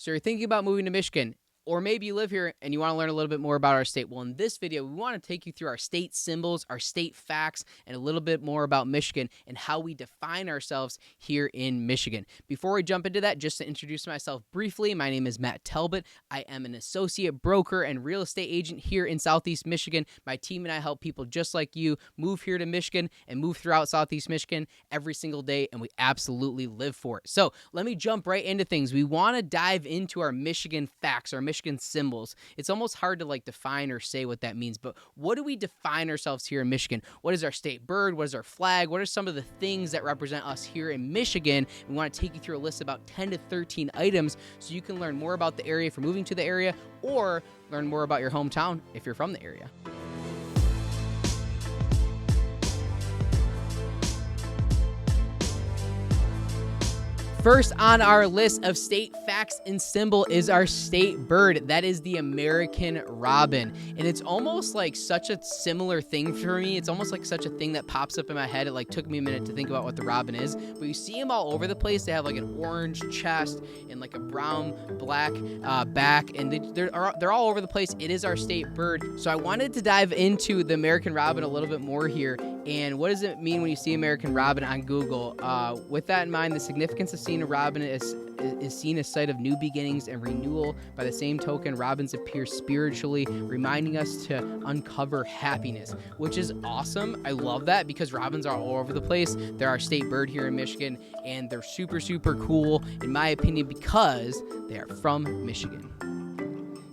So you're thinking about moving to Michigan, or maybe you live here and you want to learn a little bit more about our state. Well, in this video, we want to take you through our state symbols, our state facts, and a little bit more about Michigan and how we define ourselves here in Michigan. Before we jump into that, just to introduce myself briefly, my name is Matt Talbot. I am an associate broker and real estate agent here in Southeast Michigan. My team and I help people just like you move here to Michigan and move throughout Southeast Michigan every single day, and we absolutely live for it. So let me jump right into things. We want to dive into our Michigan facts, our Michigan symbols. It's almost hard to define or say what that means, but what do we define ourselves here in Michigan? What is our state bird? What is our flag? What are some of the things that represent us here in Michigan? We want to take you through a list of about 10 to 13 items so you can learn more about the area if you're moving to the area, or learn more about your hometown if you're from the area. First on our list of state facts and symbol is our state bird. That is the American robin. And it's almost like such a similar thing for me. It's almost like such a thing that pops up in my head. It took me a minute to think about what the robin is. But you see them all over the place. They have an orange chest and a brown, black back. And they're all over the place. It is our state bird. So I wanted to dive into the American robin a little bit more here. And what does it mean when you see American robin on Google? With that in mind, the significance of seeing a robin is seen as a site of new beginnings and renewal. By the same token, robins appear spiritually, reminding us to uncover happiness, which is awesome. I love that because robins are all over the place. They're our state bird here in Michigan, and they're super, super cool, in my opinion, because they are from Michigan.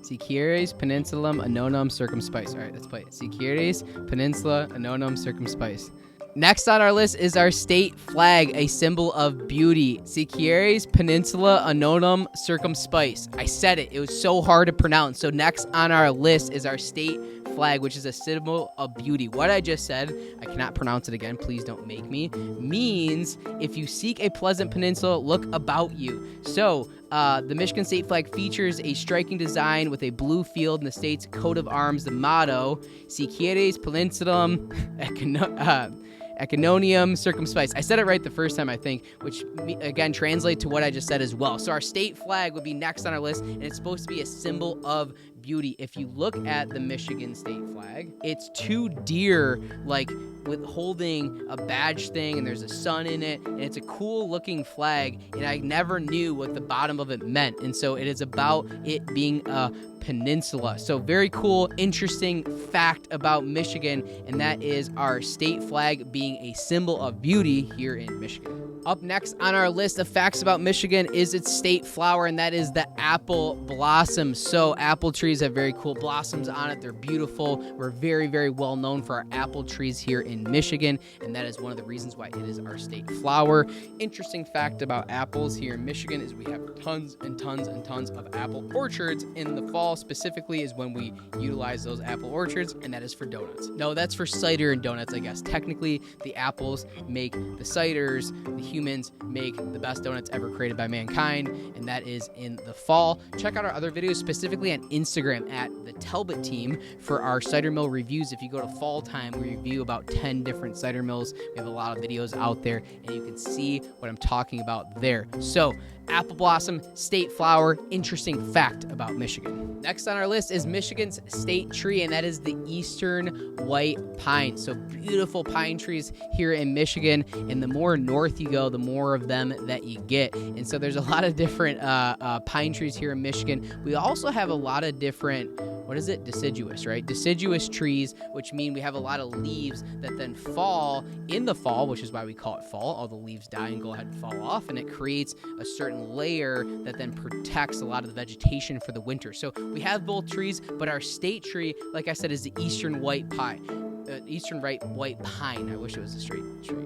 Sicieres Peninsulum Annonum Circumspice. All right, let's play it. Sicieres Peninsula Annonum Circumspice. Next on our list is our state flag, a symbol of beauty. Sicieres Peninsula Annonum Circumspice. I said it. It was so hard to pronounce. So next on our list is our state flag, which is a symbol of beauty. What I just said, I cannot pronounce it again, please don't make me, means if you seek a pleasant peninsula, look about you. So the Michigan state flag features a striking design with a blue field in the state's coat of arms. The motto, Sicieres Peninsulum Econonium Circumspice. I said it right the first time, I think, which again translates to what I just said as well. So our state flag would be next on our list, and it's supposed to be a symbol of beauty. If you look at the Michigan state flag, it's two deer with holding a badge thing, and there's a sun in it, and it's a cool looking flag, and I never knew what the bottom of it meant, and so it is about it being a peninsula. So very cool, interesting fact about Michigan, and that is our state flag being a symbol of beauty here in Michigan. Up next on our list of facts about Michigan is its state flower, and that is the apple blossom. So apple trees have very cool blossoms on it. They're beautiful. We're very, very well known for our apple trees here in Michigan, and that is one of the reasons why it is our state flower. Interesting fact about apples here in Michigan is we have tons and tons and tons of apple orchards. In the fall specifically is when we utilize those apple orchards, and that is for donuts. No, that's for cider and donuts, I guess. Technically, the apples make the ciders, the humans make the best donuts ever created by mankind, and that is in the fall. Check out our other videos, specifically on Instagram at the Talbot Team, for our cider mill reviews. If you go to fall time, we review about 10 different cider mills. We have a lot of videos out there, and you can see what I'm talking about there. So apple blossom, state flower, interesting fact about Michigan. Next on our list is Michigan's state tree, and that is the eastern white pine. So beautiful pine trees here in Michigan, and the more north you go, the more of them that you get. And so there's a lot of different pine trees here in Michigan. We also have a lot of different, deciduous, right? Deciduous trees, which mean we have a lot of leaves that then fall in the fall, which is why we call it fall. All the leaves die and go ahead and fall off, and it creates a certain layer that then protects a lot of the vegetation for the winter. So we have both trees, but our state tree, like I said, is the eastern white pine. White pine. I wish it was a straight tree.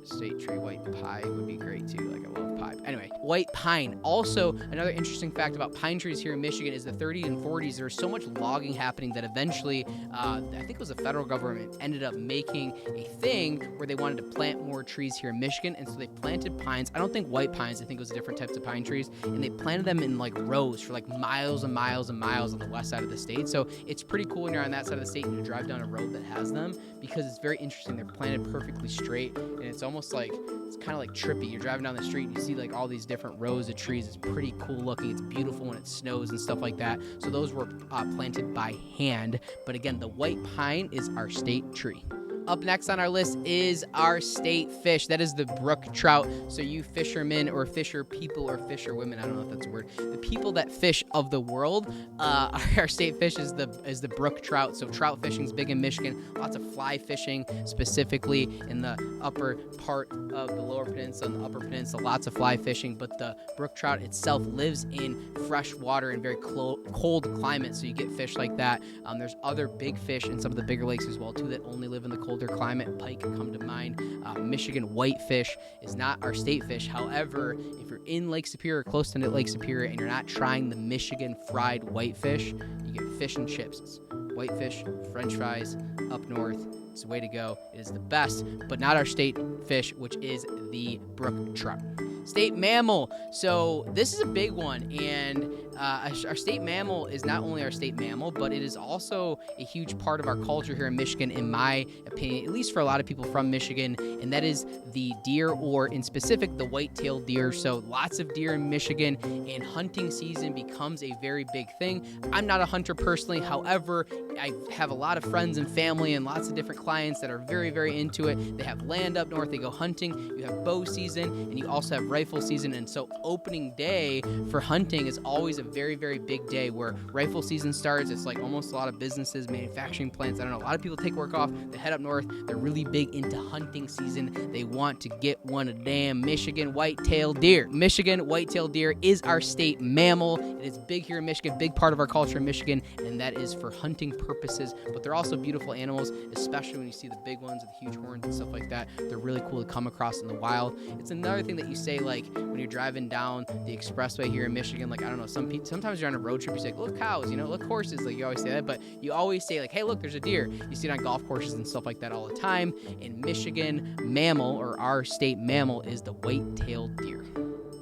State tree white pie would be great too. I love pie. Anyway, white pine. Also, another interesting fact about pine trees here in Michigan is the 30s and 40s. There was so much logging happening that eventually, I think it was the federal government ended up making a thing where they wanted to plant more trees here in Michigan, and so they planted pines. I don't think white pines. I think it was different types of pine trees, and they planted them in rows for miles and miles and miles on the west side of the state. So it's pretty cool when you're on that side of the state and you drive down a road that has them, because it's very interesting. They're planted perfectly straight, and it's almost it's kind of trippy. You're driving down the street and you see all these different rows of trees. It's pretty cool looking. It's beautiful when it snows and stuff like that. So those were planted by hand. But again, the white pine is our state tree. Up next on our list is our state fish. That is the brook trout. So you fishermen or fisher people or fisher women, I don't know if that's a word, the people that fish of the world, our state fish is the brook trout. So trout fishing is big in Michigan. Lots of fly fishing, specifically in the upper part of the lower peninsula and the upper peninsula. Lots of fly fishing, but the brook trout itself lives in fresh water and very cold climate. So you get fish like that. There's other big fish in some of the bigger lakes as well too that only live in the colder climate. Pike come to mind. Michigan whitefish is not our state fish. However, if you're in Lake Superior, close to Lake Superior, and you're not trying the Michigan fried whitefish, you get fish and chips. It's whitefish, French fries, up north. It's the way to go. It is the best, but not our state fish, which is the brook trout. State mammal. So this is a big one, and our state mammal is not only our state mammal, but it is also a huge part of our culture here in Michigan, in my opinion, at least for a lot of people from Michigan, and that is the deer, or in specific, the white-tailed deer. So lots of deer in Michigan, and hunting season becomes a very big thing. I'm not a hunter personally. However, I have a lot of friends and family and lots of different clients that are very, very into it. They have land up north. They go hunting. You have bow season, and you also have rifle season. And so opening day for hunting is always a very, very big day where rifle season starts. It's like almost a lot of businesses, manufacturing plants. I don't know. A lot of people take work off. They head up north. They're really big into hunting season. They want to get one of damn Michigan white-tailed deer. Michigan white-tailed deer is our state mammal. It is big here in Michigan, big part of our culture in Michigan, and that is for hunting purposes. But they're also beautiful animals, especially when you see the big ones with the huge horns and stuff like that. They're really cool to come across in the wild. It's another thing that you say, like, when you're driving down the expressway here in Michigan, like, I don't know, sometimes you're on a road trip, you say, look cows, look horses, like, you always say that, but you always say, like, hey, look, there's a deer. You see it on golf courses and stuff like that all the time. In Michigan, mammal, or our state mammal, is the white-tailed deer.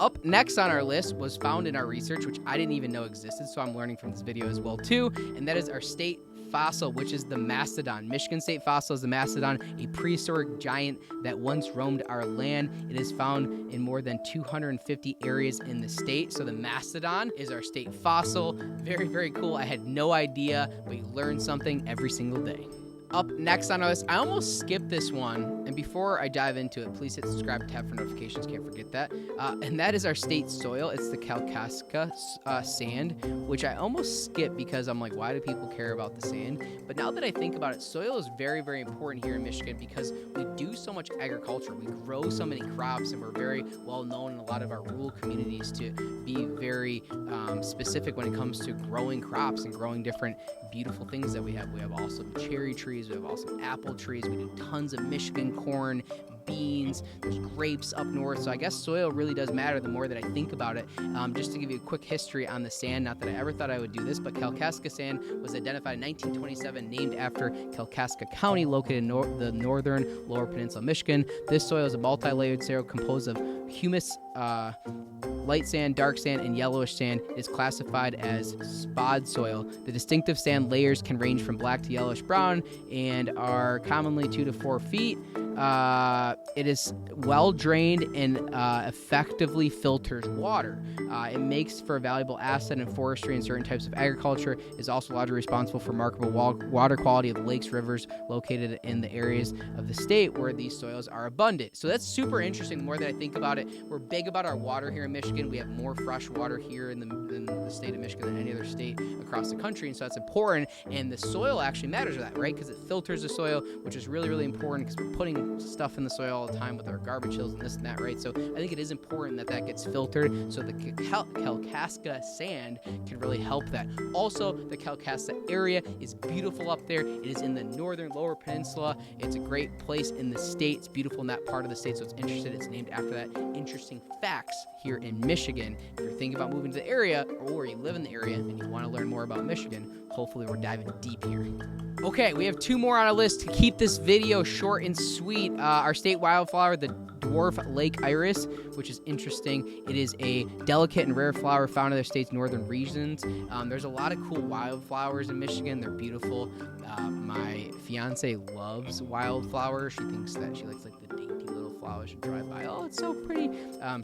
Up next on our list was found in our research, which I didn't even know existed, so I'm learning from this video as well too, and that is our state fossil, which is the mastodon. Michigan state fossil is the mastodon, a prehistoric giant that once roamed our land. It is found in more than 250 areas in the state. So the mastodon is our state fossil. Very, very cool. I had no idea, but you learn something every single day. Up next on our list, I almost skipped this one, and before I dive into it, please hit subscribe tab for notifications, can't forget that. And that is our state soil. It's the Kalkaska sand, which I almost skipped because I'm like, why do people care about the sand? But now that I think about it, soil is very, very important here in Michigan because we do so much agriculture. We grow so many crops, and we're very well known in a lot of our rural communities to be very specific when it comes to growing crops and growing different beautiful things that we have. We have awesome cherry trees. We have awesome apple trees. We do tons of Michigan corn, beans. There's grapes up north. So I guess soil really does matter the more that I think about it. Just to give you a quick history on the sand, not that I ever thought I would do this, but Kalkaska sand was identified in 1927, named after Kalkaska County, located in the northern lower peninsula of Michigan. This soil is a multi-layered soil composed of humus, light sand, dark sand, and yellowish sand. Is classified as spod soil. The distinctive sand layers can range from black to yellowish brown and are commonly 2 to 4 feet. It is well drained and effectively filters water. It makes for a valuable asset in forestry and certain types of agriculture. Is also largely responsible for remarkable water quality of lakes, rivers located in the areas of the state where these soils are abundant. So that's super interesting. The more that I think about it, we're big about our water here in Michigan. We have more fresh water here in the state of Michigan than any other state across the country, and so that's important. And the soil actually matters for that, right? Because it filters the soil, which is really, really important because we're putting stuff in the soil all the time with our garbage hills and this and that, right? So I think it is important that that gets filtered, so the Kalkaska sand can really help that. Also, the Kalkaska area is beautiful up there. It is in the northern lower peninsula. It's a great place in the state. It's beautiful in that part of the state, so it's interesting. It's named after that. Interesting facts here in Michigan. If you're thinking about moving to the area, or you live in the area and you want to learn more about Michigan, hopefully we're diving deep here. Okay, we have 2 more on our list to keep this video short and sweet. Our state wildflower, the dwarf lake iris, which is interesting. It is a delicate and rare flower found in the state's northern regions. There's a lot of cool wildflowers in Michigan. They're beautiful. My fiance loves wildflowers. She thinks that she likes like the dainty little wildflower should drive by. Oh, it's so pretty.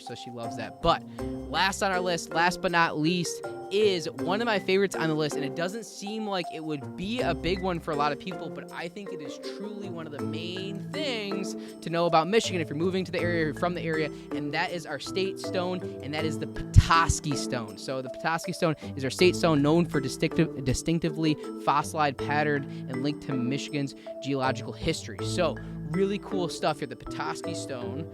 So she loves that. But last on our list, last but not least, is one of my favorites on the list, and it doesn't seem like it would be a big one for a lot of people, but I think it is truly one of the main things to know about Michigan if you're moving to the area or from the area, and that is our state stone, and that is the Petoskey stone. So the Petoskey stone is our state stone, known for distinctively fossilized pattern and linked to Michigan's geological history. So really cool stuff here. The Petoskey stone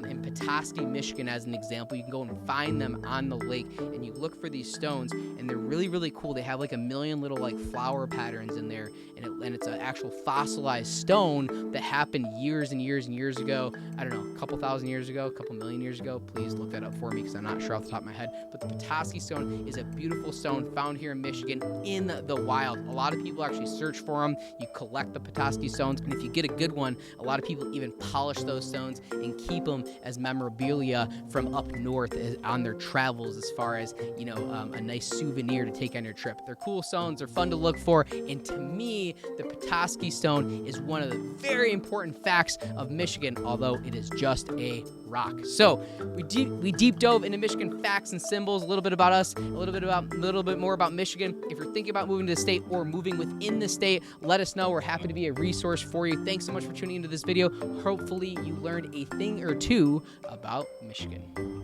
in Petoskey, Michigan, as an example. You can go and find them on the lake, and you look for these stones, and they're really, really cool. They have like a million little like flower patterns in there, and it's an actual fossilized stone that happened years and years and years ago. I don't know, a couple thousand years ago, a couple million years ago. Please look that up for me because I'm not sure off the top of my head. But the Petoskey stone is a beautiful stone found here in Michigan in the wild. A lot of people actually search for them. You collect the Petoskey stones, and if you get a good one, a lot of people even polish those stones and keep them as memorabilia from up north on their travels, as far as, you know, a nice souvenir to take on your trip. They're cool stones. They're fun to look for. And to me, the Petoskey stone is one of the very important facts of Michigan, although it is just a rock. So we deep dove into Michigan facts and symbols, a little bit about us, a little bit more about Michigan. If you're thinking about moving to the state or moving within the state, let us know. We're happy to be a resource for you. Thanks so much for tuning into this video. Hopefully you learned a thing or two about Michigan.